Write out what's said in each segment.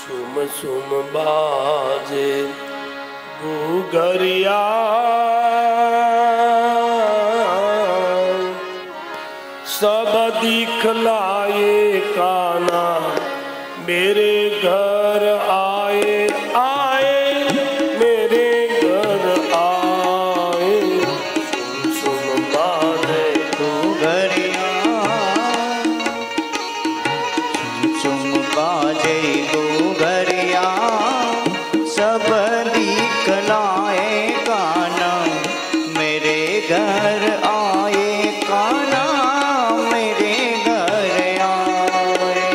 सुम सुम बाजे गुगरिया सब दिखलाए काना मेरे घर आए आए मेरे घर आए सुम सुम बाजे गुगरिया चुम बाजे गुगरिया सब दिखलाए काना मेरे घर आए काना मेरे घर आए।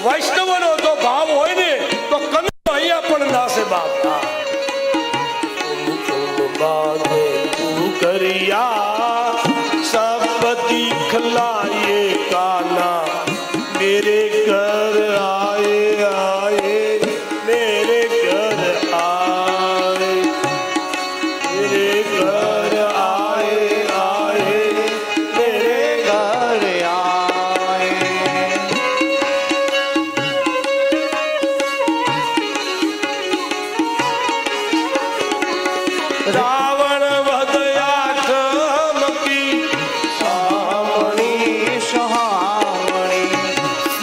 વૈષ્ણવનો તો ભાવ હોય ને તો કનૈયો અહીંયા પણ નાસે બાપ બાંધે ગુગરિયા सब दिखलाए काना मेरे घर आए आए मेरे घर आए मेरे घर आए आए मेरे घर आए। रावण वधया ठमकी सावणी सुहावणी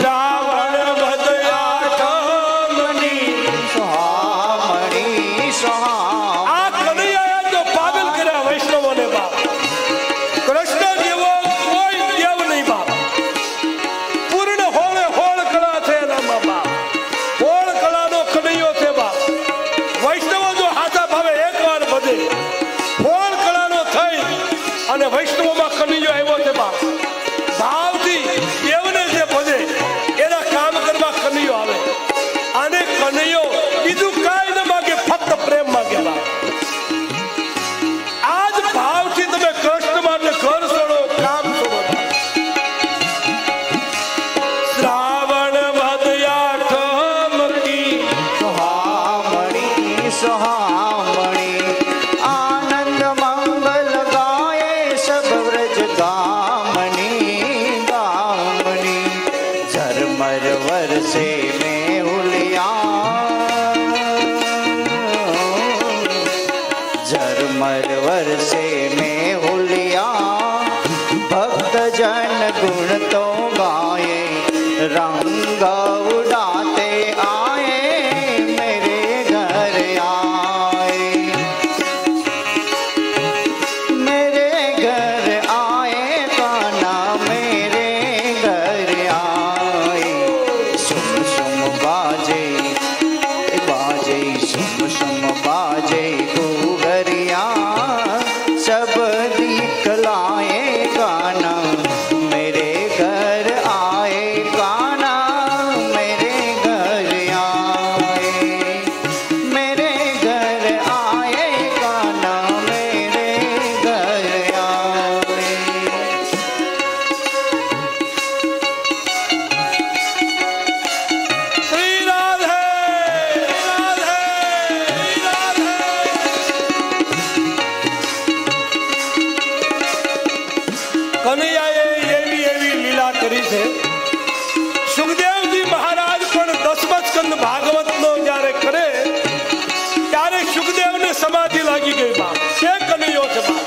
रावण वधया ठमकी सुहावणी सुहावणी। આ કનૈયાએ તો પાગલ કર્યા વૈષ્ણવોને બાપ કૃષ્ણ જેવો કોઈ દેવ નહીં બાપ પૂર્ણ હોળે હોળ કળા છે એનામાં બાપ હોળ કળાનો કનૈયો છે બાપ વૈષ્ણવો જો હાથા ભાવે એકવાર બધે હોળ કળાનો થઈ અને વૈષ્ણવોમાં કનૈયો આવ્યો છે બાપ ભાવથી દેવને જે ભજે એના કામ કરવા કનૈયો આવે અને કનૈયો બીજું કાંઈ ન માગે ફક્ત પ્રેમ માગે બાપ આજ ભાવથી તમે કૃષ્ણ માટે ઘર છોડો કામ છોડો શ્રાવણ વદયા ઠમકી सुहावणी सुहावणी आनंद मंगल गाए सब व्रज गामनी गामनी। झरमर वर्षे में हुलिया झरमर वर्षे में हुलिया भक्त जन गुण तो गाए रंग उड़ाते आए मेरे घर आए मेरे घर आए काना मेरे घर आए। सुम सुम बाजे बाजे सुम सुम बाजे गुगरिया सब दिखलाए गाना मेरे घर आए गाना मेरे घर आए मेरे घर आए गाना मेरे घर आए। શ્રી રાધે રાધે રાધે કનૈયાએ એવી એવી લીલા કરી છે સુખદેવજી મહારાજ પણ દસમા સ્કંદ ભાગવતનો જ્યારે કરે ત્યારે સુખદેવને સમાધિ લાગી ગઈ બાપ કે કનૈયો છે બાપ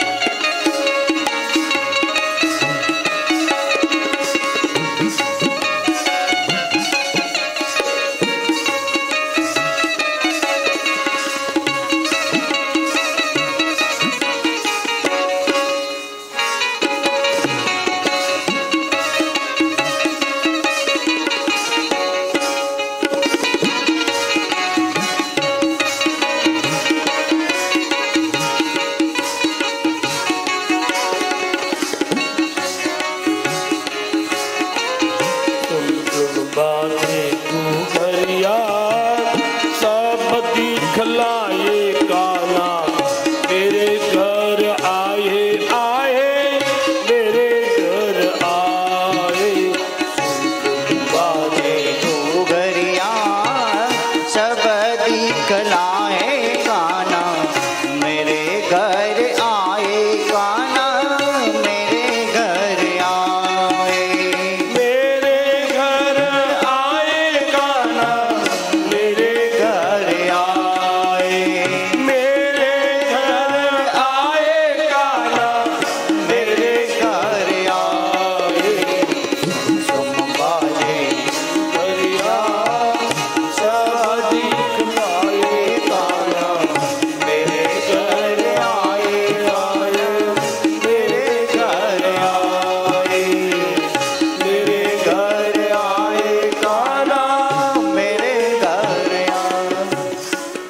लाए काना मेरे घर आए आए मेरे घर आए बाजे घुघरिया सब दिखला